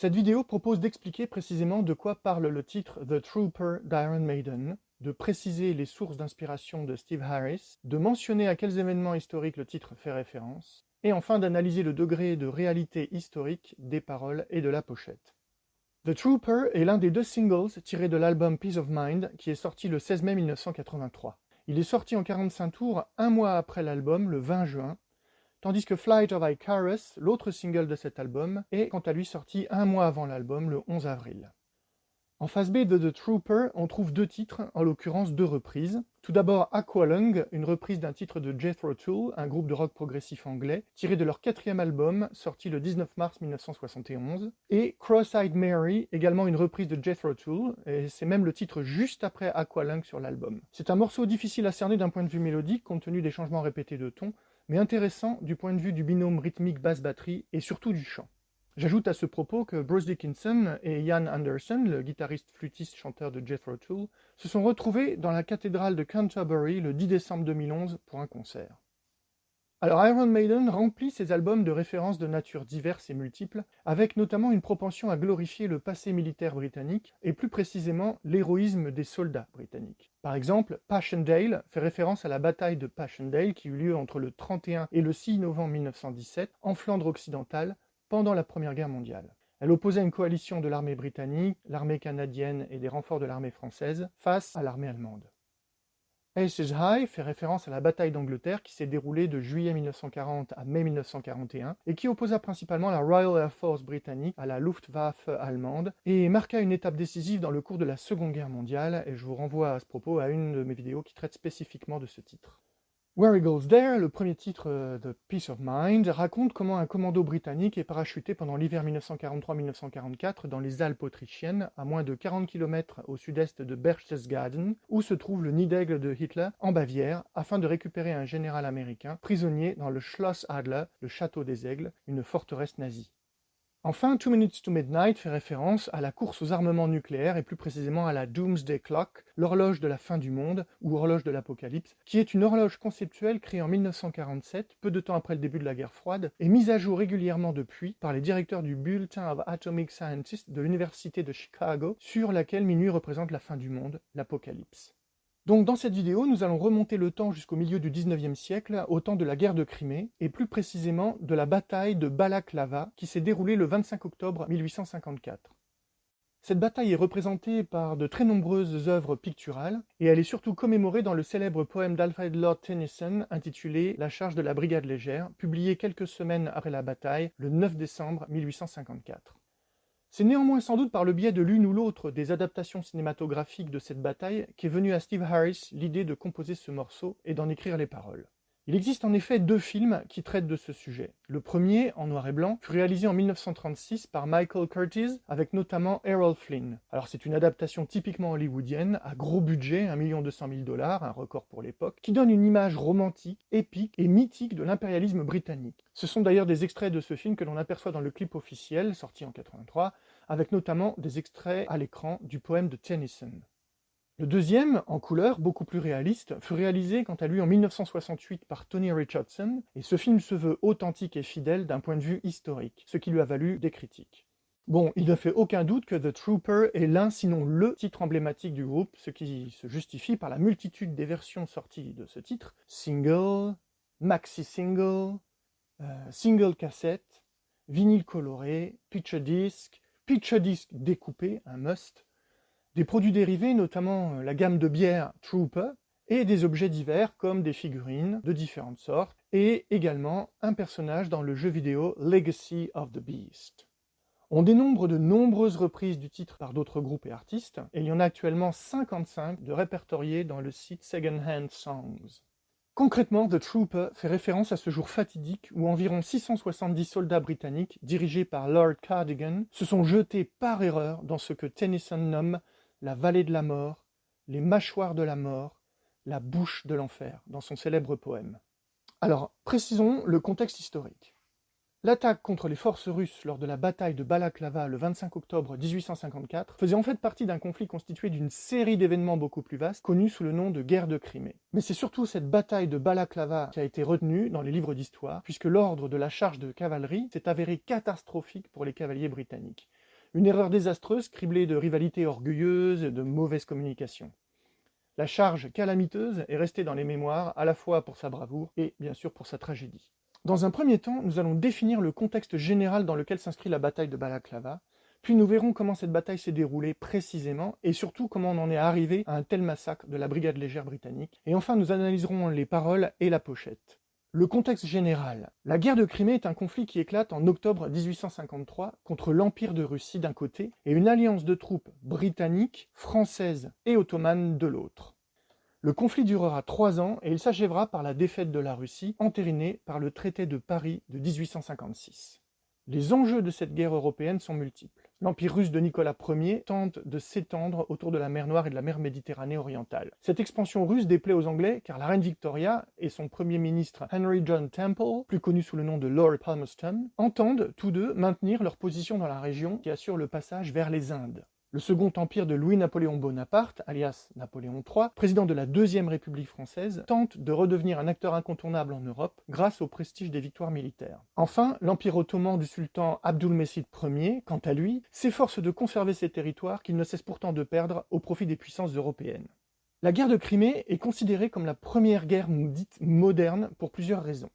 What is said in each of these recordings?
Cette vidéo propose d'expliquer précisément de quoi parle le titre The Trooper d'Iron Maiden, de préciser les sources d'inspiration de Steve Harris, de mentionner à quels événements historiques le titre fait référence, et enfin d'analyser le degré de réalité historique des paroles et de la pochette. The Trooper est l'un des 2 singles tirés de l'album Peace of Mind qui est sorti le 16 mai 1983. Il est sorti en 45 tours un mois après l'album, le 20 juin, tandis que Flight of Icarus, l'autre single de cet album, est quant à lui sorti un mois avant l'album, le 11 avril. En face B de The Trooper, on trouve 2 titres, en l'occurrence 2 reprises. Tout d'abord Aqualung, une reprise d'un titre de Jethro Tull, un groupe de rock progressif anglais, tiré de leur 4e album, sorti le 19 mars 1971, et Cross-Eyed Mary, également une reprise de Jethro Tull, et c'est même le titre juste après Aqualung sur l'album. C'est un morceau difficile à cerner d'un point de vue mélodique, compte tenu des changements répétés de ton, mais intéressant du point de vue du binôme rythmique basse-batterie et surtout du chant. J'ajoute à ce propos que Bruce Dickinson et Ian Anderson, le guitariste flûtiste-chanteur de Jethro Tull, se sont retrouvés dans la cathédrale de Canterbury le 10 décembre 2011 pour un concert. Alors Iron Maiden remplit ses albums de références de nature diverses et multiples, avec notamment une propension à glorifier le passé militaire britannique, et plus précisément l'héroïsme des soldats britanniques. Par exemple, Passchendaele fait référence à la bataille de Passchendaele qui eut lieu entre le 31 et le 6 novembre 1917 en Flandre occidentale, pendant la Première Guerre mondiale. Elle opposait une coalition de l'armée britannique, l'armée canadienne et des renforts de l'armée française face à l'armée allemande. Aces High fait référence à la bataille d'Angleterre qui s'est déroulée de juillet 1940 à mai 1941 et qui opposa principalement la Royal Air Force britannique à la Luftwaffe allemande et marqua une étape décisive dans le cours de la Seconde Guerre mondiale, et je vous renvoie à ce propos à une de mes vidéos qui traite spécifiquement de ce titre. Where It Goes There, le premier titre de Peace of Mind, raconte comment un commando britannique est parachuté pendant l'hiver 1943-1944 dans les Alpes autrichiennes, à moins de 40 km au sud-est de Berchtesgaden, où se trouve le nid d'aigle de Hitler, en Bavière, afin de récupérer un général américain prisonnier dans le Schloss Adler, le château des aigles, une forteresse nazie. Enfin, 2 Minutes to Midnight fait référence à la course aux armements nucléaires et plus précisément à la Doomsday Clock, l'horloge de la fin du monde ou horloge de l'apocalypse, qui est une horloge conceptuelle créée en 1947, peu de temps après le début de la guerre froide, et mise à jour régulièrement depuis par les directeurs du Bulletin of Atomic Scientists de l'Université de Chicago, sur laquelle minuit représente la fin du monde, l'apocalypse. Donc dans cette vidéo, nous allons remonter le temps jusqu'au milieu du 19e siècle, au temps de la guerre de Crimée, et plus précisément de la bataille de Balaklava, qui s'est déroulée le 25 octobre 1854. Cette bataille est représentée par de très nombreuses œuvres picturales, et elle est surtout commémorée dans le célèbre poème d'Alfred Lord Tennyson intitulé « La charge de la brigade légère », publié quelques semaines après la bataille, le 9 décembre 1854. C'est néanmoins sans doute par le biais de l'une ou l'autre des adaptations cinématographiques de cette bataille qu'est venue à Steve Harris l'idée de composer ce morceau et d'en écrire les paroles. Il existe en effet 2 films qui traitent de ce sujet. Le premier, en noir et blanc, fut réalisé en 1936 par Michael Curtiz, avec notamment Errol Flynn. Alors c'est une adaptation typiquement hollywoodienne, à gros budget, $1 200 000, un record pour l'époque, qui donne une image romantique, épique et mythique de l'impérialisme britannique. Ce sont d'ailleurs des extraits de ce film que l'on aperçoit dans le clip officiel, sorti en 1983, avec notamment des extraits à l'écran du poème de Tennyson. Le deuxième, en couleur, beaucoup plus réaliste, fut réalisé quant à lui en 1968 par Tony Richardson, et ce film se veut authentique et fidèle d'un point de vue historique, ce qui lui a valu des critiques. Bon, il ne fait aucun doute que The Trooper est l'un, sinon le titre emblématique du groupe, ce qui se justifie par la multitude des versions sorties de ce titre, single, maxi-single, single cassette, vinyle coloré, picture disc découpé, un must, des produits dérivés, notamment la gamme de bières Trooper, et des objets divers comme des figurines de différentes sortes, et également un personnage dans le jeu vidéo Legacy of the Beast. On dénombre de nombreuses reprises du titre par d'autres groupes et artistes, et il y en a actuellement 55 de répertoriés dans le site Second Hand Songs. Concrètement, The Trooper fait référence à ce jour fatidique où environ 670 soldats britanniques, dirigés par Lord Cardigan, se sont jetés par erreur dans ce que Tennyson nomme la vallée de la mort, les mâchoires de la mort, la bouche de l'enfer, dans son célèbre poème. Alors, précisons le contexte historique. L'attaque contre les forces russes lors de la bataille de Balaklava le 25 octobre 1854 faisait en fait partie d'un conflit constitué d'une série d'événements beaucoup plus vastes, connus sous le nom de guerre de Crimée. Mais c'est surtout cette bataille de Balaklava qui a été retenue dans les livres d'histoire, puisque l'ordre de la charge de cavalerie s'est avéré catastrophique pour les cavaliers britanniques. Une erreur désastreuse criblée de rivalités orgueilleuses et de mauvaises communications. La charge calamiteuse est restée dans les mémoires à la fois pour sa bravoure et bien sûr pour sa tragédie. Dans un premier temps, nous allons définir le contexte général dans lequel s'inscrit la bataille de Balaklava, puis nous verrons comment cette bataille s'est déroulée précisément et surtout comment on en est arrivé à un tel massacre de la brigade légère britannique. Et enfin, nous analyserons les paroles et la pochette. Le contexte général. La guerre de Crimée est un conflit qui éclate en octobre 1853 contre l'Empire de Russie d'un côté et une alliance de troupes britanniques, françaises et ottomanes de l'autre. Le conflit durera 3 ans et il s'achèvera par la défaite de la Russie, entérinée par le traité de Paris de 1856. Les enjeux de cette guerre européenne sont multiples. L'empire russe de Nicolas Ier tente de s'étendre autour de la mer Noire et de la mer Méditerranée orientale. Cette expansion russe déplaît aux Anglais car la reine Victoria et son premier ministre Henry John Temple, plus connu sous le nom de Lord Palmerston, entendent tous deux maintenir leur position dans la région qui assure le passage vers les Indes. Le second empire de Louis-Napoléon Bonaparte, alias Napoléon III, président de la Deuxième République française, tente de redevenir un acteur incontournable en Europe grâce au prestige des victoires militaires. Enfin, l'empire ottoman du sultan Abdülmecid Ier, quant à lui, s'efforce de conserver ses territoires qu'il ne cesse pourtant de perdre au profit des puissances européennes. La guerre de Crimée est considérée comme la première guerre dite moderne pour plusieurs raisons.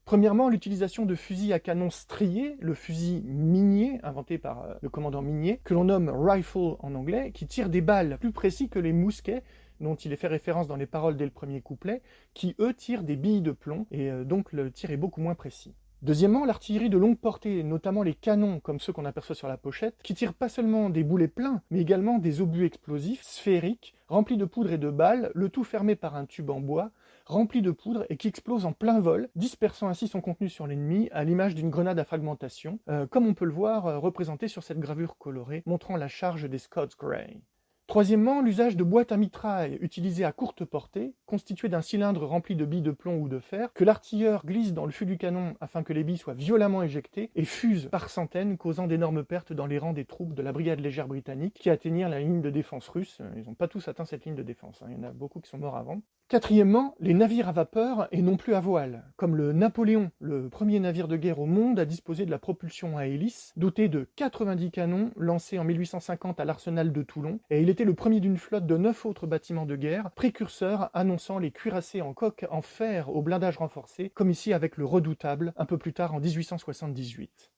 Premièrement, l'utilisation de fusils à canon striés, le fusil minier, inventé par le commandant Minier, que l'on nomme rifle en anglais, qui tire des balles plus précis que les mousquets, dont il est fait référence dans les paroles dès le premier couplet, qui eux tirent des billes de plomb, et donc le tir est beaucoup moins précis. Deuxièmement, l'artillerie de longue portée, notamment les canons comme ceux qu'on aperçoit sur la pochette, qui tirent pas seulement des boulets pleins, mais également des obus explosifs sphériques, remplis de poudre et de balles, le tout fermé par un tube en bois, rempli de poudre et qui explose en plein vol, dispersant ainsi son contenu sur l'ennemi à l'image d'une grenade à fragmentation, comme on peut le voir représenté sur cette gravure colorée montrant la charge des Scots Grey. Troisièmement, l'usage de boîtes à mitraille utilisées à courte portée, constituées d'un cylindre rempli de billes de plomb ou de fer, que l'artilleur glisse dans le fût du canon afin que les billes soient violemment éjectées et fusent par centaines, causant d'énormes pertes dans les rangs des troupes de la brigade légère britannique qui atteignirent la ligne de défense russe. Ils n'ont pas tous atteint cette ligne de défense, il y en a beaucoup qui sont morts avant. Quatrièmement, les navires à vapeur et non plus à voile, comme le Napoléon, le premier navire de guerre au monde à disposer de la propulsion à hélice, doté de 90 canons lancés en 1850 à l'arsenal de Toulon, et il était le premier d'une flotte de 9 autres bâtiments de guerre, précurseurs annonçant les cuirassés en coque en fer au blindage renforcé, comme ici avec le Redoutable, un peu plus tard en 1878.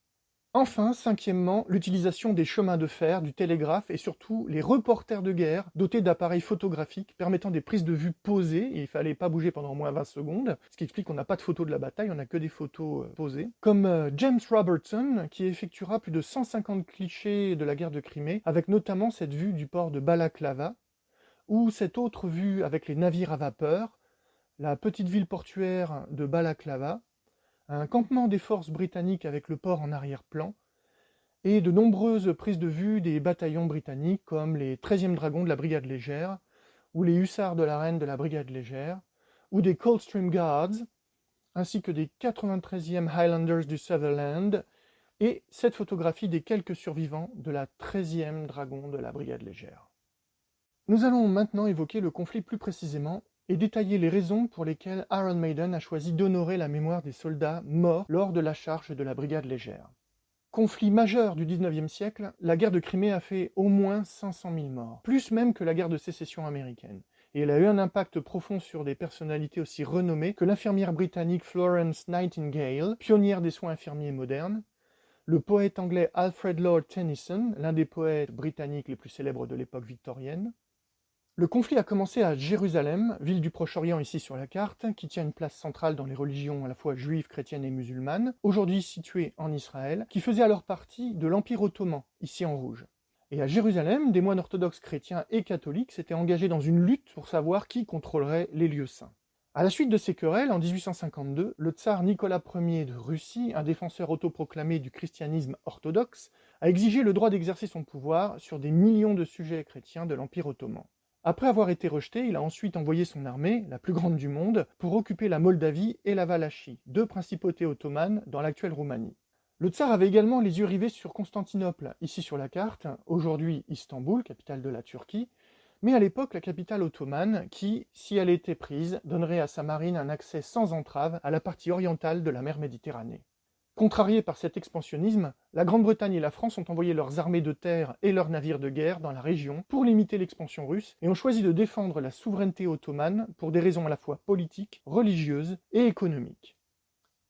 Enfin, cinquièmement, l'utilisation des chemins de fer, du télégraphe et surtout les reporters de guerre dotés d'appareils photographiques permettant des prises de vue posées, et il fallait pas bouger pendant au moins 20 secondes, ce qui explique qu'on n'a pas de photos de la bataille, on n'a que des photos posées, comme James Robertson qui effectuera plus de 150 clichés de la guerre de Crimée, avec notamment cette vue du port de Balaklava, ou cette autre vue avec les navires à vapeur, la petite ville portuaire de Balaklava, un campement des forces britanniques avec le port en arrière-plan, et de nombreuses prises de vue des bataillons britanniques comme les 13e dragons de la brigade légère, ou les hussards de la reine de la brigade légère, ou des Coldstream Guards, ainsi que des 93e Highlanders du Sutherland, et cette photographie des quelques survivants de la 13e dragon de la brigade légère. Nous allons maintenant évoquer le conflit plus précisément, et détailler les raisons pour lesquelles Iron Maiden a choisi d'honorer la mémoire des soldats morts lors de la charge de la brigade légère. Conflit majeur du XIXe siècle, la guerre de Crimée a fait au moins 500 000 morts, plus même que la guerre de sécession américaine, et elle a eu un impact profond sur des personnalités aussi renommées que l'infirmière britannique Florence Nightingale, pionnière des soins infirmiers modernes, le poète anglais Alfred Lord Tennyson, l'un des poètes britanniques les plus célèbres de l'époque victorienne. Le conflit a commencé à Jérusalem, ville du Proche-Orient ici sur la carte, qui tient une place centrale dans les religions à la fois juives, chrétiennes et musulmanes, aujourd'hui située en Israël, qui faisait alors partie de l'Empire ottoman, ici en rouge. Et à Jérusalem, des moines orthodoxes chrétiens et catholiques s'étaient engagés dans une lutte pour savoir qui contrôlerait les lieux saints. À la suite de ces querelles, en 1852, le tsar Nicolas Ier de Russie, un défenseur autoproclamé du christianisme orthodoxe, a exigé le droit d'exercer son pouvoir sur des millions de sujets chrétiens de l'Empire ottoman. Après avoir été rejeté, il a ensuite envoyé son armée, la plus grande du monde, pour occuper la Moldavie et la Valachie, deux principautés ottomanes dans l'actuelle Roumanie. Le tsar avait également les yeux rivés sur Constantinople, ici sur la carte, aujourd'hui Istanbul, capitale de la Turquie, mais à l'époque la capitale ottomane qui, si elle était prise, donnerait à sa marine un accès sans entrave à la partie orientale de la mer Méditerranée. Contrariés par cet expansionnisme, la Grande-Bretagne et la France ont envoyé leurs armées de terre et leurs navires de guerre dans la région pour limiter l'expansion russe et ont choisi de défendre la souveraineté ottomane pour des raisons à la fois politiques, religieuses et économiques.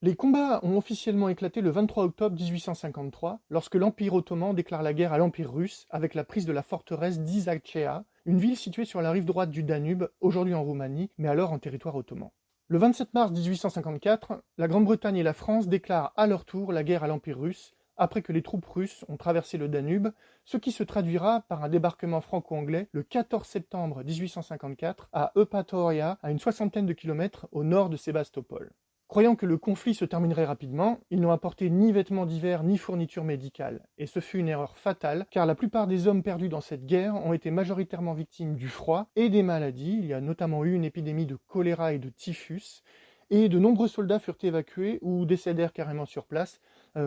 Les combats ont officiellement éclaté le 23 octobre 1853, lorsque l'Empire ottoman déclare la guerre à l'Empire russe avec la prise de la forteresse d'Izakchea, une ville située sur la rive droite du Danube, aujourd'hui en Roumanie, mais alors en territoire ottoman. Le 27 mars 1854, la Grande-Bretagne et la France déclarent à leur tour la guerre à l'Empire russe, après que les troupes russes ont traversé le Danube, ce qui se traduira par un débarquement franco-anglais le 14 septembre 1854 à Eupatoria, à une soixantaine de kilomètres au nord de Sébastopol. Croyant que le conflit se terminerait rapidement, ils n'ont apporté ni vêtements d'hiver ni fournitures médicales. Et ce fut une erreur fatale, car la plupart des hommes perdus dans cette guerre ont été majoritairement victimes du froid et des maladies. Il y a notamment eu une épidémie de choléra et de typhus, et de nombreux soldats furent évacués ou décédèrent carrément sur place,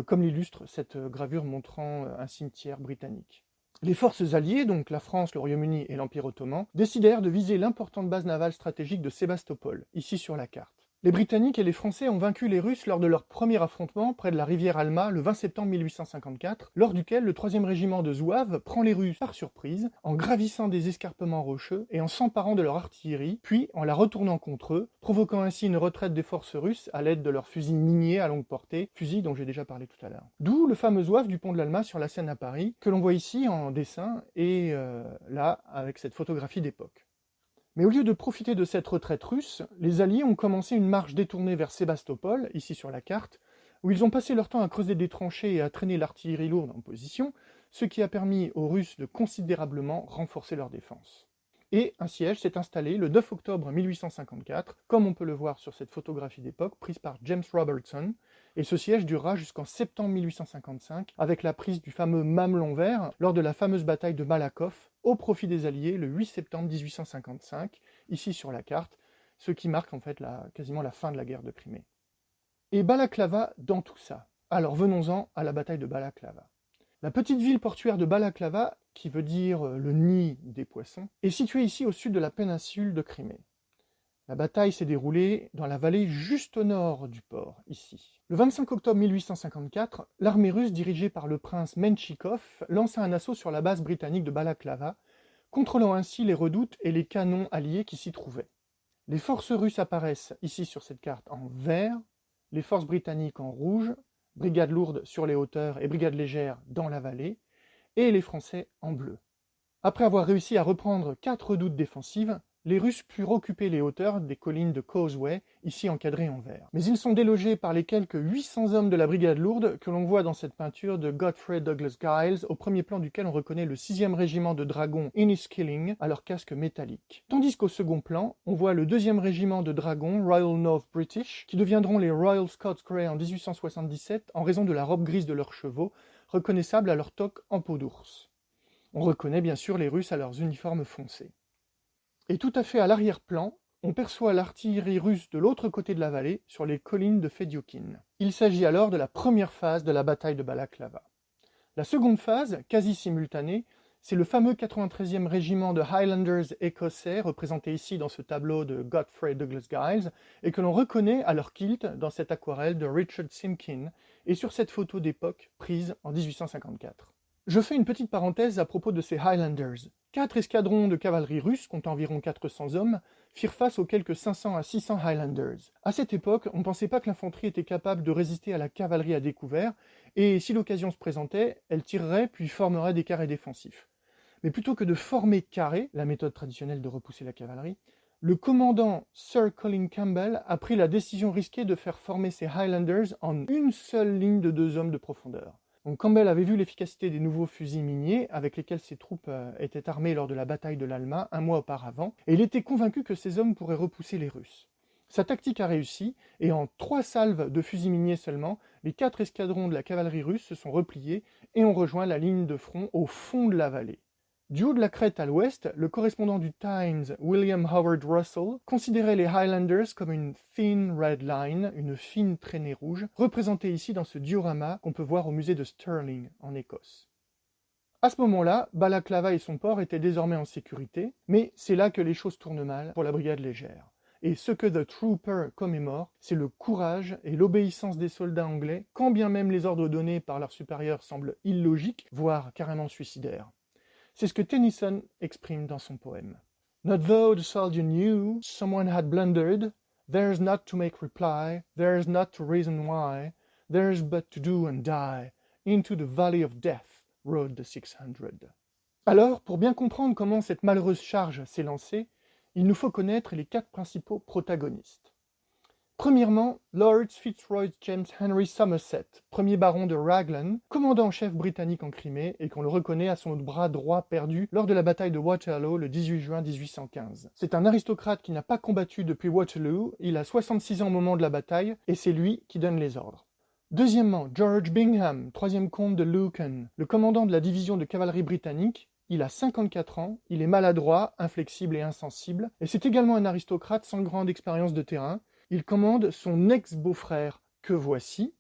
comme l'illustre cette gravure montrant un cimetière britannique. Les forces alliées, donc la France, le Royaume-Uni et l'Empire ottoman, décidèrent de viser l'importante base navale stratégique de Sébastopol, ici sur la carte. Les Britanniques et les Français ont vaincu les Russes lors de leur premier affrontement près de la rivière Alma le 20 septembre 1854, lors duquel le 3e régiment de Zouaves prend les Russes par surprise en gravissant des escarpements rocheux et en s'emparant de leur artillerie, puis en la retournant contre eux, provoquant ainsi une retraite des forces russes à l'aide de leurs fusils miniers à longue portée, fusils dont j'ai déjà parlé tout à l'heure. D'où le fameux Zouave du pont de l'Alma sur la Seine à Paris, que l'on voit ici en dessin et là avec cette photographie d'époque. Mais au lieu de profiter de cette retraite russe, les Alliés ont commencé une marche détournée vers Sébastopol, ici sur la carte, où ils ont passé leur temps à creuser des tranchées et à traîner l'artillerie lourde en position, ce qui a permis aux Russes de considérablement renforcer leur défense. Et un siège s'est installé le 9 octobre 1854, comme on peut le voir sur cette photographie d'époque prise par James Robertson, et ce siège durera jusqu'en septembre 1855, avec la prise du fameux Mamelon vert lors de la fameuse bataille de Malakoff, au profit des Alliés le 8 septembre 1855, ici sur la carte, ce qui marque en fait quasiment la fin de la guerre de Crimée. Et Balaklava dans tout ça. Alors venons-en à la bataille de Balaklava. La petite ville portuaire de Balaklava, qui veut dire le nid des poissons, est située ici au sud de la péninsule de Crimée. La bataille s'est déroulée dans la vallée juste au nord du port, ici. Le 25 octobre 1854, l'armée russe dirigée par le prince Menchikov lança un assaut sur la base britannique de Balaklava, contrôlant ainsi les redoutes et les canons alliés qui s'y trouvaient. Les forces russes apparaissent ici sur cette carte en vert, les forces britanniques en rouge, brigades lourdes sur les hauteurs et brigades légères dans la vallée, et les Français en bleu. Après avoir réussi à reprendre 4 redoutes défensives, les Russes purent occuper les hauteurs des collines de Causeway, ici encadrées en vert. Mais ils sont délogés par les quelques 800 hommes de la brigade lourde que l'on voit dans cette peinture de Godfrey Douglas Giles, au premier plan duquel on reconnaît le 6e régiment de dragons Inniskilling à leur casque métallique. Tandis qu'au second plan, on voit le 2e régiment de dragons Royal North British, qui deviendront les Royal Scots Grey en 1877 en raison de la robe grise de leurs chevaux, reconnaissable à leur toque en peau d'ours. On reconnaît bien sûr les Russes à leurs uniformes foncés. Et tout à fait à l'arrière-plan, on perçoit l'artillerie russe de l'autre côté de la vallée, sur les collines de Fediokin. Il s'agit alors de la première phase de la bataille de Balaklava. La seconde phase, quasi simultanée, c'est le fameux 93e régiment de Highlanders écossais, représenté ici dans ce tableau de Godfrey Douglas Giles, et que l'on reconnaît à leur kilt dans cette aquarelle de Richard Simkin, et sur cette photo d'époque prise en 1854. Je fais une petite parenthèse à propos de ces Highlanders. 4 escadrons de cavalerie russe, comptant environ 400 hommes, firent face aux quelques 500 à 600 Highlanders. À cette époque, on ne pensait pas que l'infanterie était capable de résister à la cavalerie à découvert, et si l'occasion se présentait, elle tirerait puis formerait des carrés défensifs. Mais plutôt que de former carrés, la méthode traditionnelle de repousser la cavalerie, le commandant Sir Colin Campbell a pris la décision risquée de faire former ces Highlanders en une seule ligne de 2 hommes de profondeur. Donc Campbell avait vu l'efficacité des nouveaux fusils miniers avec lesquels ses troupes étaient armées lors de la bataille de l'Alma un mois auparavant, et il était convaincu que ces hommes pourraient repousser les Russes. Sa tactique a réussi, et en 3 salves de fusils miniers seulement, les 4 escadrons de la cavalerie russe se sont repliés et ont rejoint la ligne de front au fond de la vallée. Du haut de la crête à l'ouest, le correspondant du Times, William Howard Russell, considérait les Highlanders comme une thin red line, une fine traînée rouge, représentée ici dans ce diorama qu'on peut voir au musée de Stirling, en Écosse. À ce moment-là, Balaklava et son port étaient désormais en sécurité, mais c'est là que les choses tournent mal pour la brigade légère. Et ce que The Trooper commémore, c'est le courage et l'obéissance des soldats anglais, quand bien même les ordres donnés par leurs supérieurs semblent illogiques, voire carrément suicidaires. C'est ce que Tennyson exprime dans son poème. Not though the soldier knew someone had blundered, there's not to make reply, there's not to reason why, there's but to do and die, into the valley of death rode the 600. Alors, pour bien comprendre comment cette malheureuse charge s'est lancée, il nous faut connaître les 4 principaux protagonistes. Premièrement, Lord Fitzroy James Henry Somerset, premier baron de Raglan, commandant en chef britannique en Crimée et qu'on le reconnaît à son bras droit perdu lors de la bataille de Waterloo le 18 juin 1815. C'est un aristocrate qui n'a pas combattu depuis Waterloo, il a 66 ans au moment de la bataille et c'est lui qui donne les ordres. Deuxièmement, George Bingham, troisième comte de Lucan, le commandant de la division de cavalerie britannique. Il a 54 ans, il est maladroit, inflexible et insensible, et c'est également un aristocrate sans grande expérience de terrain. Il commande son ex-beau-frère, que voici,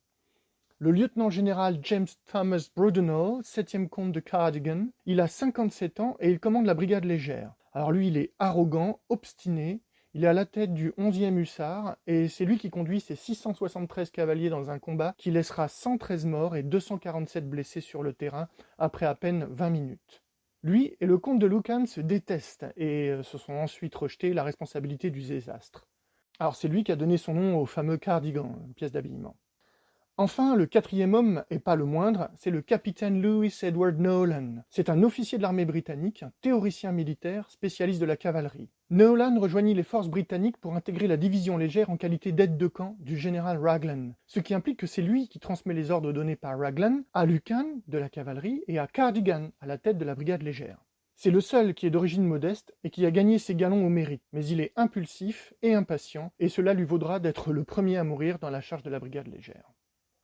le lieutenant-général James Thomas Brudenell, 7e comte de Cardigan. Il a 57 ans et il commande la brigade légère. Alors lui, il est arrogant, obstiné, il est à la tête du 11e hussard, et c'est lui qui conduit ses 673 cavaliers dans un combat qui laissera 113 morts et 247 blessés sur le terrain après à peine 20 minutes. Lui et le comte de Lucan se détestent et se sont ensuite rejetés la responsabilité du désastre. Alors c'est lui qui a donné son nom au fameux cardigan, pièce d'habillement. Enfin, le 4e homme, et pas le moindre, c'est le capitaine Lewis Edward Nolan. C'est un officier de l'armée britannique, un théoricien militaire, spécialiste de la cavalerie. Nolan rejoignit les forces britanniques pour intégrer la division légère en qualité d'aide de camp du général Raglan, ce qui implique que c'est lui qui transmet les ordres donnés par Raglan à Lucan, de la cavalerie, et à Cardigan, à la tête de la brigade légère. C'est le seul qui est d'origine modeste et qui a gagné ses galons au mérite, mais il est impulsif et impatient, et cela lui vaudra d'être le premier à mourir dans la charge de la brigade légère.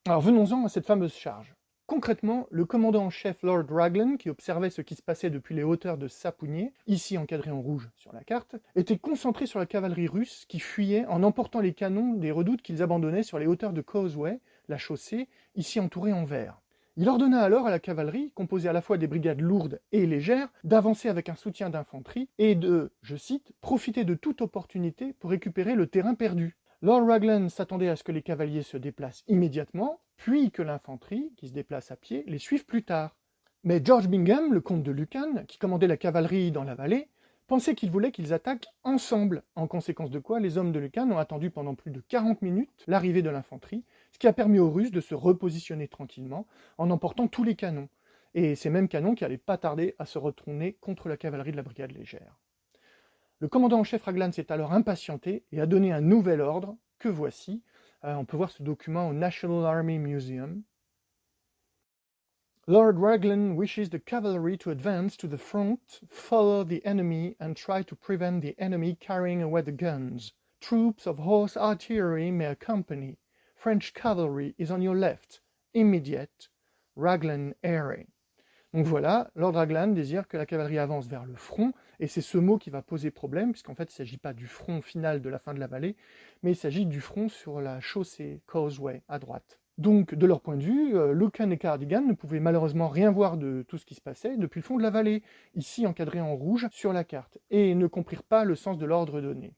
Alors venons-en à cette fameuse charge. Concrètement, le commandant en chef Lord Raglan, qui observait ce qui se passait depuis les hauteurs de Sapounier, ici encadré en rouge sur la carte, était concentré sur la cavalerie russe qui fuyait en emportant les canons des redoutes qu'ils abandonnaient sur les hauteurs de Causeway, la chaussée, ici entourée en vert. Il ordonna alors à la cavalerie, composée à la fois des brigades lourdes et légères, d'avancer avec un soutien d'infanterie et de, je cite, « profiter de toute opportunité pour récupérer le terrain perdu ». Lord Raglan s'attendait à ce que les cavaliers se déplacent immédiatement, puis que l'infanterie, qui se déplace à pied, les suive plus tard. Mais George Bingham, le comte de Lucan, qui commandait la cavalerie dans la vallée, pensait qu'il voulait qu'ils attaquent ensemble, en conséquence de quoi les hommes de Lucan ont attendu pendant plus de 40 minutes l'arrivée de l'infanterie, ce qui a permis aux Russes de se repositionner tranquillement en emportant tous les canons, et ces mêmes canons qui n'allaient pas tarder à se retourner contre la cavalerie de la brigade légère. Le commandant en chef Raglan s'est alors impatienté et a donné un nouvel ordre, que voici. On peut voir ce document au National Army Museum. Lord Raglan wishes the cavalry to advance to the front, follow the enemy and try to prevent the enemy carrying away the guns. Troops of horse artillery may accompany. French cavalry is on your left. Immediate. Raglan Airey. Donc voilà, Lord Raglan désire que la cavalerie avance vers le front, et c'est ce mot qui va poser problème, puisqu'en fait il ne s'agit pas du front final de la fin de la vallée, mais il s'agit du front sur la chaussée Causeway à droite. Donc de leur point de vue, Lucan et Cardigan ne pouvaient malheureusement rien voir de tout ce qui se passait depuis le fond de la vallée, ici encadré en rouge sur la carte, et ne comprirent pas le sens de l'ordre donné.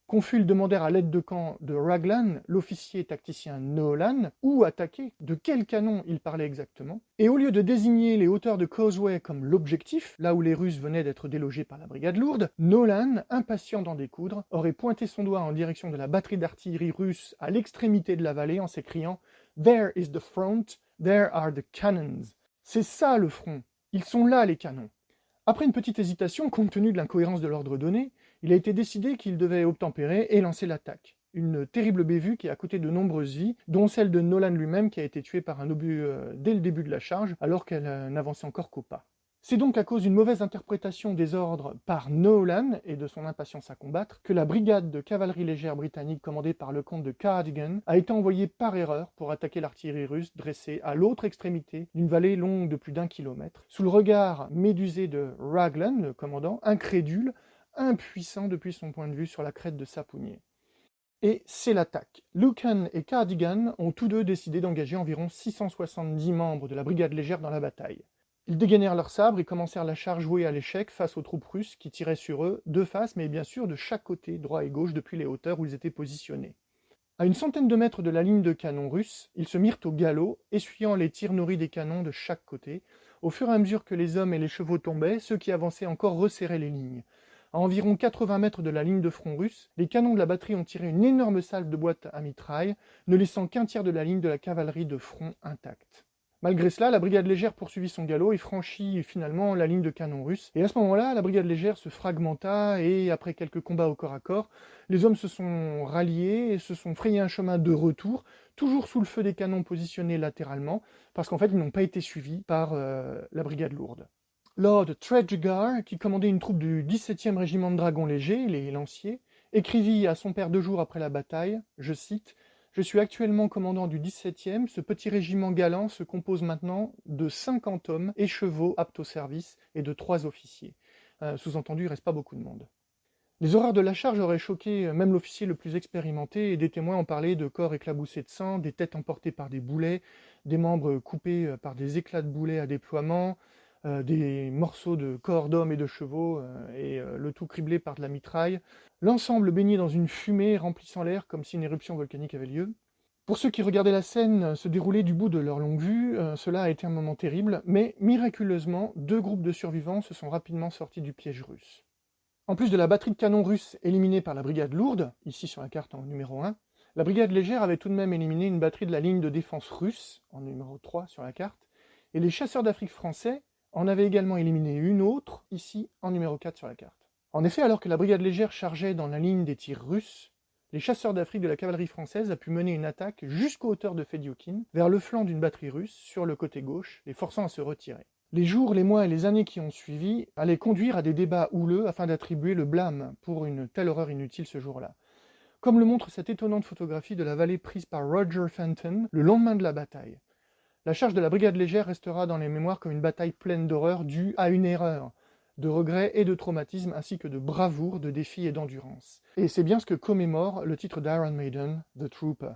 Confus, ils demandèrent à l'aide de camp de Raglan, l'officier tacticien Nolan, où attaquer, de quel canon il parlait exactement. Et au lieu de désigner les hauteurs de Causeway comme l'objectif, là où les Russes venaient d'être délogés par la brigade lourde, Nolan, impatient d'en découdre, aurait pointé son doigt en direction de la batterie d'artillerie russe à l'extrémité de la vallée en s'écriant « There is the front, there are the cannons ». C'est ça le front, ils sont là les canons. Après une petite hésitation, compte tenu de l'incohérence de l'ordre donné, il a été décidé qu'il devait obtempérer et lancer l'attaque. Une terrible bévue qui a coûté de nombreuses vies, dont celle de Nolan lui-même qui a été tué par un obus dès le début de la charge, alors qu'elle n'avançait encore qu'au pas. C'est donc à cause d'une mauvaise interprétation des ordres par Nolan et de son impatience à combattre que la brigade de cavalerie légère britannique commandée par le comte de Cardigan a été envoyée par erreur pour attaquer l'artillerie russe dressée à l'autre extrémité d'une vallée longue de plus d'1 kilomètre, sous le regard médusé de Raglan, le commandant, incrédule, impuissant depuis son point de vue sur la crête de Sapounier. Et c'est l'attaque. Lucan et Cardigan ont tous deux décidé d'engager environ 670 membres de la brigade légère dans la bataille. Ils dégainèrent leurs sabres et commencèrent la charge vouée à l'échec face aux troupes russes qui tiraient sur eux, de face, mais bien sûr de chaque côté, droit et gauche, depuis les hauteurs où ils étaient positionnés. À une centaine de mètres de la ligne de canon russe, ils se mirent au galop, essuyant les tirs nourris des canons de chaque côté. Au fur et à mesure que les hommes et les chevaux tombaient, ceux qui avançaient encore resserraient les lignes. À environ 80 mètres de la ligne de front russe, les canons de la batterie ont tiré une énorme salve de boîtes à mitraille, ne laissant qu'un tiers de la ligne de la cavalerie de front intacte. Malgré cela, la brigade légère poursuivit son galop et franchit finalement la ligne de canon russe. Et à ce moment-là, la brigade légère se fragmenta et, après quelques combats au corps à corps, les hommes se sont ralliés et se sont frayé un chemin de retour, toujours sous le feu des canons positionnés latéralement, parce qu'en fait, ils n'ont pas été suivis par la brigade lourde. Lord Tredegar, qui commandait une troupe du 17e régiment de dragons légers, les lanciers, écrivit à son père 2 jours après la bataille, je cite, « Je suis actuellement commandant du 17e, ce petit régiment galant se compose maintenant de 50 hommes et chevaux aptes au service et de 3 officiers. » Sous-entendu, il ne reste pas beaucoup de monde. Les horreurs de la charge auraient choqué même l'officier le plus expérimenté, et des témoins ont parlé de corps éclaboussés de sang, des têtes emportées par des boulets, des membres coupés par des éclats de boulets à déploiement, des morceaux de corps d'hommes et de chevaux, le tout criblé par de la mitraille, l'ensemble baigné dans une fumée remplissant l'air comme si une éruption volcanique avait lieu. Pour ceux qui regardaient la scène se dérouler du bout de leur longue vue, cela a été un moment terrible, mais miraculeusement, 2 groupes de survivants se sont rapidement sortis du piège russe. En plus de la batterie de canons russe éliminée par la brigade lourde, ici sur la carte en numéro 1, la brigade légère avait tout de même éliminé une batterie de la ligne de défense russe, en numéro 3 sur la carte, et les chasseurs d'Afrique français en avaient également éliminé une autre, ici en numéro 4 sur la carte. En effet, alors que la brigade légère chargeait dans la ligne des tirs russes, les chasseurs d'Afrique de la cavalerie française a pu mener une attaque jusqu'aux hauteurs de Fédioukine, vers le flanc d'une batterie russe sur le côté gauche, les forçant à se retirer. Les jours, les mois et les années qui ont suivi allaient conduire à des débats houleux afin d'attribuer le blâme pour une telle horreur inutile ce jour-là. Comme le montre cette étonnante photographie de la vallée prise par Roger Fenton le lendemain de la bataille. La charge de la brigade légère restera dans les mémoires comme une bataille pleine d'horreur due à une erreur, de regrets et de traumatisme, ainsi que de bravoure, de défis et d'endurance. Et c'est bien ce que commémore le titre d'Iron Maiden, The Trooper.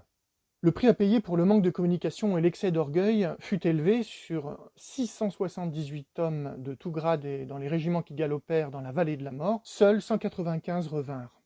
Le prix à payer pour le manque de communication et l'excès d'orgueil fut élevé. Sur 678 hommes de tout grade et dans les régiments qui galopèrent dans la vallée de la mort, seuls 195 revinrent.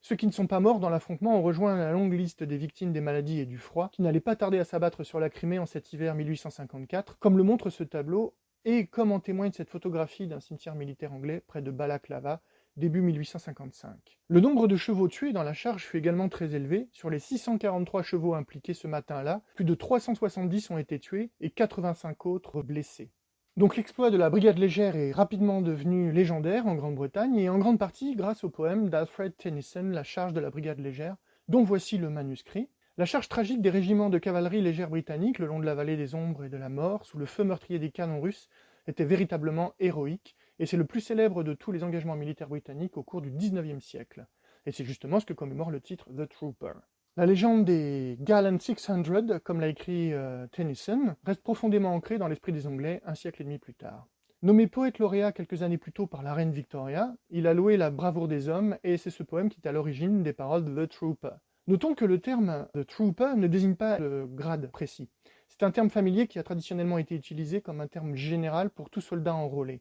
Ceux qui ne sont pas morts dans l'affrontement ont rejoint la longue liste des victimes des maladies et du froid, qui n'allaient pas tarder à s'abattre sur la Crimée en cet hiver 1854, comme le montre ce tableau, et comme en témoigne cette photographie d'un cimetière militaire anglais près de Balaklava, début 1855. Le nombre de chevaux tués dans la charge fut également très élevé. Sur les 643 chevaux impliqués ce matin-là, plus de 370 ont été tués et 85 autres blessés. Donc l'exploit de la brigade légère est rapidement devenu légendaire en Grande-Bretagne, et en grande partie grâce au poème d'Alfred Tennyson, La charge de la brigade légère, dont voici le manuscrit. La charge tragique des régiments de cavalerie légère britanniques le long de la vallée des ombres et de la mort, sous le feu meurtrier des canons russes, était véritablement héroïque, et c'est le plus célèbre de tous les engagements militaires britanniques au cours du XIXe siècle. Et c'est justement ce que commémore le titre The Trooper. La légende des Gallant 600, comme l'a écrit Tennyson, reste profondément ancrée dans l'esprit des Anglais un siècle et demi plus tard. Nommé poète lauréat quelques années plus tôt par la reine Victoria, il a loué la bravoure des hommes, et c'est ce poème qui est à l'origine des paroles de The Trooper. Notons que le terme The Trooper ne désigne pas le grade précis. C'est un terme familier qui a traditionnellement été utilisé comme un terme général pour tout soldat enrôlé.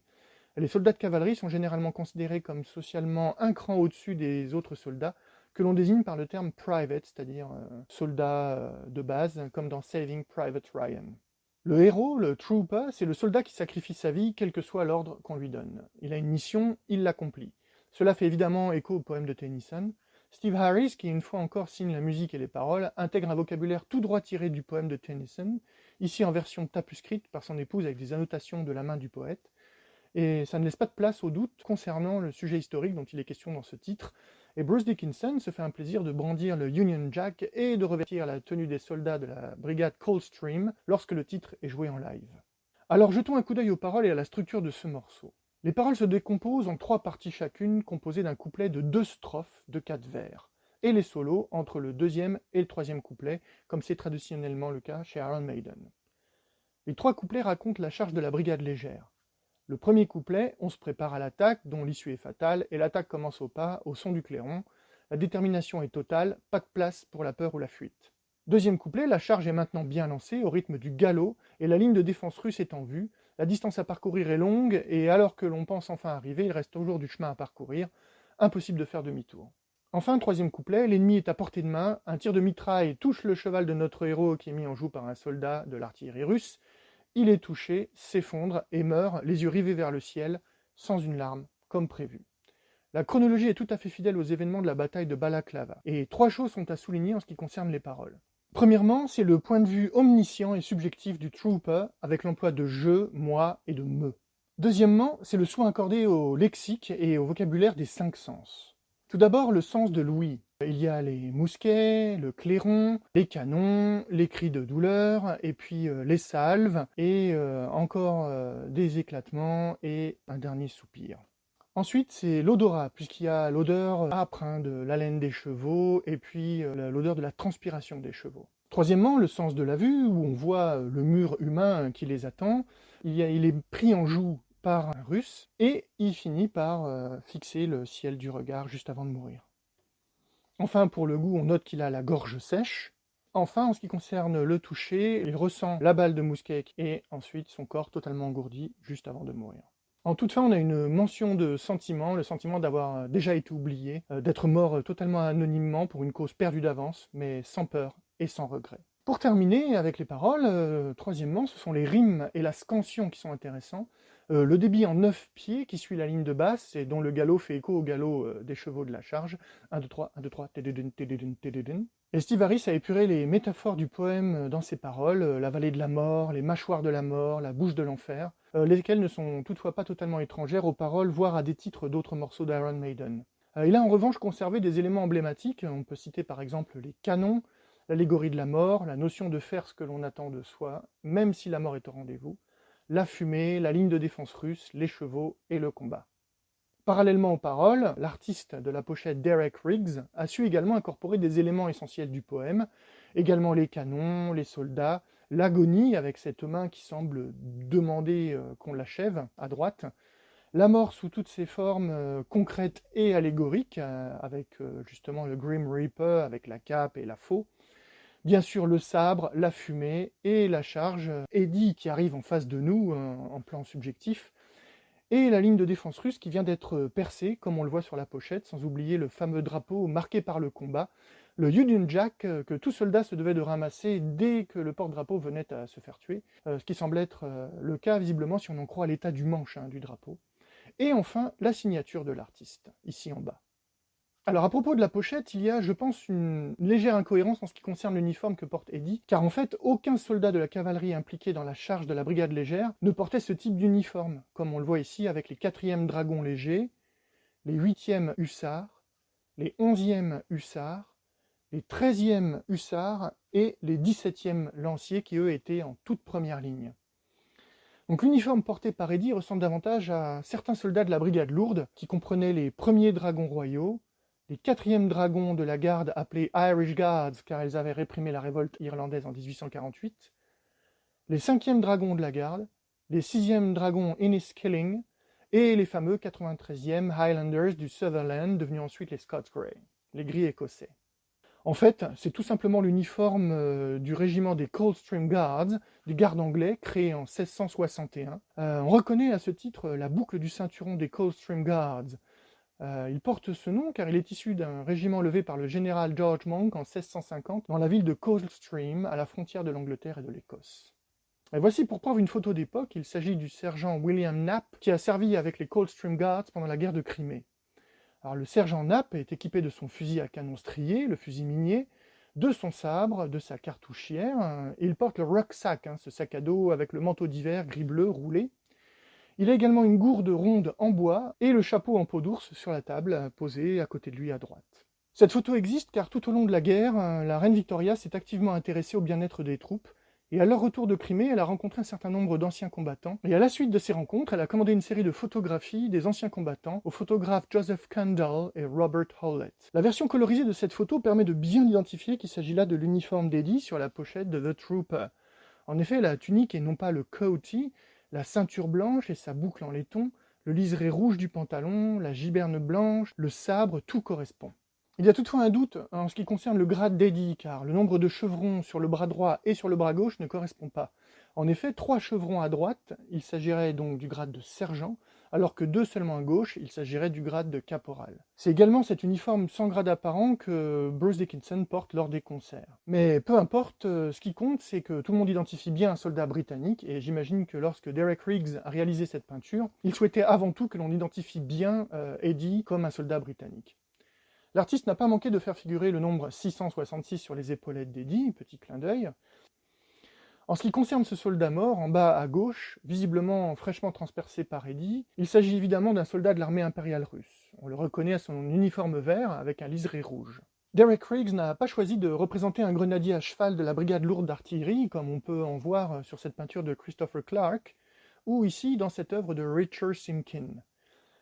Les soldats de cavalerie sont généralement considérés comme socialement un cran au-dessus des autres soldats, que l'on désigne par le terme private, c'est-à-dire soldat de base, comme dans Saving Private Ryan. Le héros, le trooper, c'est le soldat qui sacrifie sa vie, quel que soit l'ordre qu'on lui donne. Il a une mission, il l'accomplit. Cela fait évidemment écho au poème de Tennyson. Steve Harris, qui une fois encore signe la musique et les paroles, intègre un vocabulaire tout droit tiré du poème de Tennyson, ici en version tapuscrite par son épouse avec des annotations de la main du poète. Et ça ne laisse pas de place au doute concernant le sujet historique dont il est question dans ce titre. Et Bruce Dickinson se fait un plaisir de brandir le Union Jack et de revêtir la tenue des soldats de la brigade Coldstream lorsque le titre est joué en live. Alors jetons un coup d'œil aux paroles et à la structure de ce morceau. Les paroles se décomposent en 3 parties chacune, composées d'un couplet de 2 strophes de 4 vers, et les solos entre le 2e et le 3e couplet, comme c'est traditionnellement le cas chez Iron Maiden. Les 3 couplets racontent la charge de la brigade légère. Le premier couplet, on se prépare à l'attaque, dont l'issue est fatale, et l'attaque commence au pas, au son du clairon. La détermination est totale, pas de place pour la peur ou la fuite. Deuxième couplet, la charge est maintenant bien lancée, au rythme du galop, et la ligne de défense russe est en vue. La distance à parcourir est longue, et alors que l'on pense enfin arriver, il reste toujours du chemin à parcourir, impossible de faire demi-tour. Enfin, troisième couplet, l'ennemi est à portée de main, un tir de mitraille touche le cheval de notre héros qui est mis en joue par un soldat de l'artillerie russe, il est touché, s'effondre et meurt, les yeux rivés vers le ciel, sans une larme, comme prévu. La chronologie est tout à fait fidèle aux événements de la bataille de Balaklava, et 3 choses sont à souligner en ce qui concerne les paroles. Premièrement, c'est le point de vue omniscient et subjectif du trooper, avec l'emploi de je, moi et de me. Deuxièmement, c'est le soin accordé au lexique et au vocabulaire des 5 sens. Tout d'abord, le sens de l'ouïe. Il y a les mousquets, le clairon, les canons, les cris de douleur, et puis les salves, et encore des éclatements et un dernier soupir. Ensuite, c'est l'odorat, puisqu'il y a l'odeur âpre de la laine des chevaux, et puis l'odeur de la transpiration des chevaux. Troisièmement, le sens de la vue, où on voit le mur humain qui les attend. Il est pris en joue par un russe, et il finit par fixer le ciel du regard juste avant de mourir. Enfin, pour le goût, on note qu'il a la gorge sèche. Enfin, en ce qui concerne le toucher, il ressent la balle de mousquet et ensuite son corps totalement engourdi juste avant de mourir. En toute fin, on a une mention de sentiment, le sentiment d'avoir déjà été oublié, d'être mort totalement anonymement pour une cause perdue d'avance, mais sans peur et sans regret. Pour terminer avec les paroles, troisièmement, ce sont les rimes et la scansion qui sont intéressants. Le débit en 9 pieds qui suit la ligne de basse et dont le galop fait écho au galop des chevaux de la charge. 1, 2, 3, 1, 2, 3, tédédin, tédédin, tédédin. Et Steve Harris a épuré les métaphores du poème dans ses paroles, la vallée de la mort, les mâchoires de la mort, la bouche de l'enfer, lesquelles ne sont toutefois pas totalement étrangères aux paroles, voire à des titres d'autres morceaux d'Iron Maiden. Il a en revanche conservé des éléments emblématiques, on peut citer par exemple les canons, l'allégorie de la mort, la notion de faire ce que l'on attend de soi, même si la mort est au rendez-vous, la fumée, la ligne de défense russe, les chevaux et le combat. Parallèlement aux paroles, l'artiste de la pochette Derek Riggs a su également incorporer des éléments essentiels du poème, également les canons, les soldats, l'agonie avec cette main qui semble demander qu'on l'achève à droite, la mort sous toutes ses formes concrètes et allégoriques, avec justement le Grim Reaper, avec la cape et la faux, bien sûr le sabre, la fumée et la charge, Eddie qui arrive en face de nous en plan subjectif, et la ligne de défense russe qui vient d'être percée, comme on le voit sur la pochette, sans oublier le fameux drapeau marqué par le combat, le Union Jack que tout soldat se devait de ramasser dès que le porte-drapeau venait à se faire tuer, ce qui semble être le cas visiblement si on en croit l'état du manche du drapeau. Et enfin, la signature de l'artiste, ici en bas. Alors à propos de la pochette, il y a, je pense, une légère incohérence en ce qui concerne l'uniforme que porte Eddie, car en fait, aucun soldat de la cavalerie impliqué dans la charge de la brigade légère ne portait ce type d'uniforme, comme on le voit ici avec les 4e dragons légers, les 8e hussards, les 11e hussards, les 13e hussards et les 17e lanciers qui eux étaient en toute première ligne. Donc l'uniforme porté par Eddie ressemble davantage à certains soldats de la brigade lourde, qui comprenaient les premiers dragons royaux, les 4e dragons de la garde appelés Irish Guards car ils avaient réprimé la révolte irlandaise en 1848, les 5e dragons de la garde, les 6e dragons Inniskilling et les fameux 93e Highlanders du Sutherland devenus ensuite les Scots Grey, les gris écossais. En fait, c'est tout simplement l'uniforme du régiment des Coldstream Guards, du garde anglais, créé en 1661. On reconnaît à ce titre la boucle du ceinturon des Coldstream Guards. Il porte ce nom car il est issu d'un régiment levé par le général George Monk en 1650 dans la ville de Coldstream, à la frontière de l'Angleterre et de l'Écosse. Et voici pour preuve une photo d'époque, il s'agit du sergent William Knapp qui a servi avec les Coldstream Guards pendant la guerre de Crimée. Alors, le sergent Knapp est équipé de son fusil à canon strié, le fusil minier, de son sabre, de sa cartouchière, et il porte le rucksack, ce sac à dos avec le manteau d'hiver gris-bleu roulé. Il a également une gourde ronde en bois et le chapeau en peau d'ours sur la table, posé à côté de lui à droite. Cette photo existe car tout au long de la guerre, la reine Victoria s'est activement intéressée au bien-être des troupes, et à leur retour de Crimée, elle a rencontré un certain nombre d'anciens combattants, et à la suite de ces rencontres, elle a commandé une série de photographies des anciens combattants aux photographes Joseph Kendall et Robert Howlett. La version colorisée de cette photo permet de bien identifier qu'il s'agit là de l'uniforme d'Eddie sur la pochette de The Trooper. En effet, la tunique et non pas le coatee, la ceinture blanche et sa boucle en laiton, le liseré rouge du pantalon, la giberne blanche, le sabre, tout correspond. Il y a toutefois un doute en ce qui concerne le grade d'Eddie, car le nombre de chevrons sur le bras droit et sur le bras gauche ne correspond pas. En effet, 3 chevrons à droite, il s'agirait donc du grade de sergent, alors que 2 seulement à gauche, il s'agirait du grade de caporal. C'est également cet uniforme sans grade apparent que Bruce Dickinson porte lors des concerts. Mais peu importe, ce qui compte, c'est que tout le monde identifie bien un soldat britannique, et j'imagine que lorsque Derek Riggs a réalisé cette peinture, il souhaitait avant tout que l'on identifie bien Eddie comme un soldat britannique. L'artiste n'a pas manqué de faire figurer le nombre 666 sur les épaulettes d'Eddie, petit clin d'œil. En ce qui concerne ce soldat mort, en bas à gauche, visiblement fraîchement transpercé par Eddie, il s'agit évidemment d'un soldat de l'armée impériale russe. On le reconnaît à son uniforme vert avec un liseré rouge. Derek Riggs n'a pas choisi de représenter un grenadier à cheval de la brigade lourde d'artillerie, comme on peut en voir sur cette peinture de Christopher Clark, ou ici dans cette œuvre de Richard Simkin.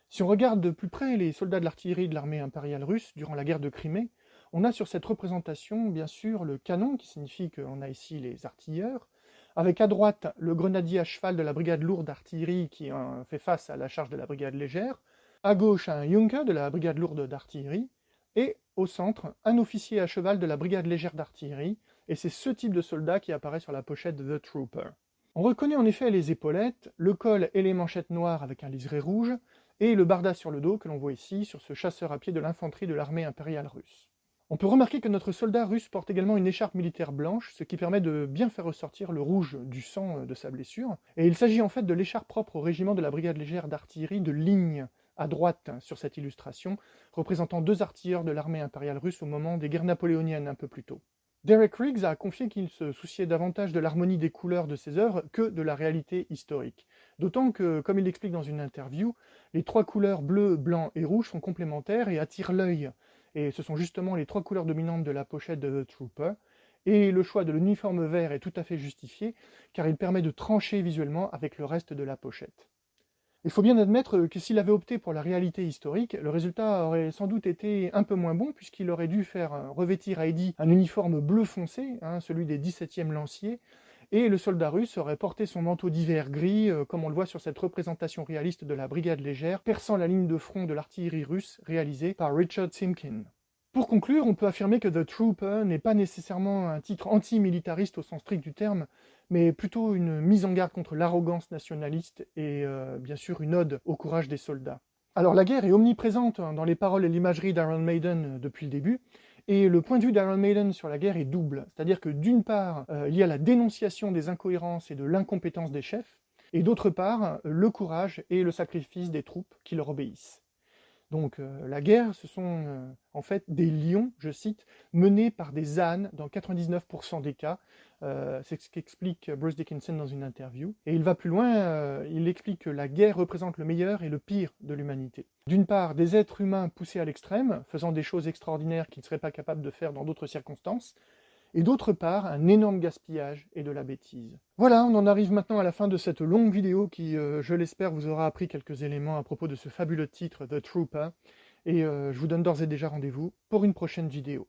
Si on regarde de plus près les soldats de l'artillerie de l'armée impériale russe durant la guerre de Crimée, on a sur cette représentation bien sûr le canon, qui signifie qu'on a ici les artilleurs, avec à droite le grenadier à cheval de la brigade lourde d'artillerie qui fait face à la charge de la brigade légère, à gauche un Junker de la brigade lourde d'artillerie, et au centre un officier à cheval de la brigade légère d'artillerie, et c'est ce type de soldat qui apparaît sur la pochette de The Trooper. On reconnaît en effet les épaulettes, le col et les manchettes noires avec un liseré rouge, et le barda sur le dos que l'on voit ici sur ce chasseur à pied de l'infanterie de l'armée impériale russe. On peut remarquer que notre soldat russe porte également une écharpe militaire blanche, ce qui permet de bien faire ressortir le rouge du sang de sa blessure. Et il s'agit en fait de l'écharpe propre au régiment de la brigade légère d'artillerie de ligne, à droite sur cette illustration, représentant 2 artilleurs de l'armée impériale russe au moment des guerres napoléoniennes un peu plus tôt. Derek Riggs a confié qu'il se souciait davantage de l'harmonie des couleurs de ses œuvres que de la réalité historique. D'autant que, comme il l'explique dans une interview, les 3 couleurs bleu, blanc et rouge sont complémentaires et attirent l'œil. Et ce sont justement les 3 couleurs dominantes de la pochette de The Trooper, et le choix de l'uniforme vert est tout à fait justifié, car il permet de trancher visuellement avec le reste de la pochette. Il faut bien admettre que s'il avait opté pour la réalité historique, le résultat aurait sans doute été un peu moins bon, puisqu'il aurait dû faire revêtir à Eddie un uniforme bleu foncé, celui des 17e lanciers, et le soldat russe aurait porté son manteau d'hiver gris, comme on le voit sur cette représentation réaliste de la brigade légère, perçant la ligne de front de l'artillerie russe réalisée par Richard Simkin. Pour conclure, on peut affirmer que The Trooper n'est pas nécessairement un titre anti-militariste au sens strict du terme, mais plutôt une mise en garde contre l'arrogance nationaliste et bien sûr une ode au courage des soldats. Alors la guerre est omniprésente dans les paroles et l'imagerie d'Iron Maiden depuis le début, et le point de vue d'Iron Maiden sur la guerre est double, c'est-à-dire que d'une part, il y a la dénonciation des incohérences et de l'incompétence des chefs, et d'autre part, le courage et le sacrifice des troupes qui leur obéissent. Donc la guerre, ce sont en fait des lions, je cite, menés par des ânes dans 99% des cas. C'est ce qu'explique Bruce Dickinson dans une interview. Et il va plus loin, il explique que la guerre représente le meilleur et le pire de l'humanité. D'une part, des êtres humains poussés à l'extrême, faisant des choses extraordinaires qu'ils ne seraient pas capables de faire dans d'autres circonstances, et d'autre part, un énorme gaspillage et de la bêtise. Voilà, on en arrive maintenant à la fin de cette longue vidéo qui, je l'espère, vous aura appris quelques éléments à propos de ce fabuleux titre The Trooper, et je vous donne d'ores et déjà rendez-vous pour une prochaine vidéo.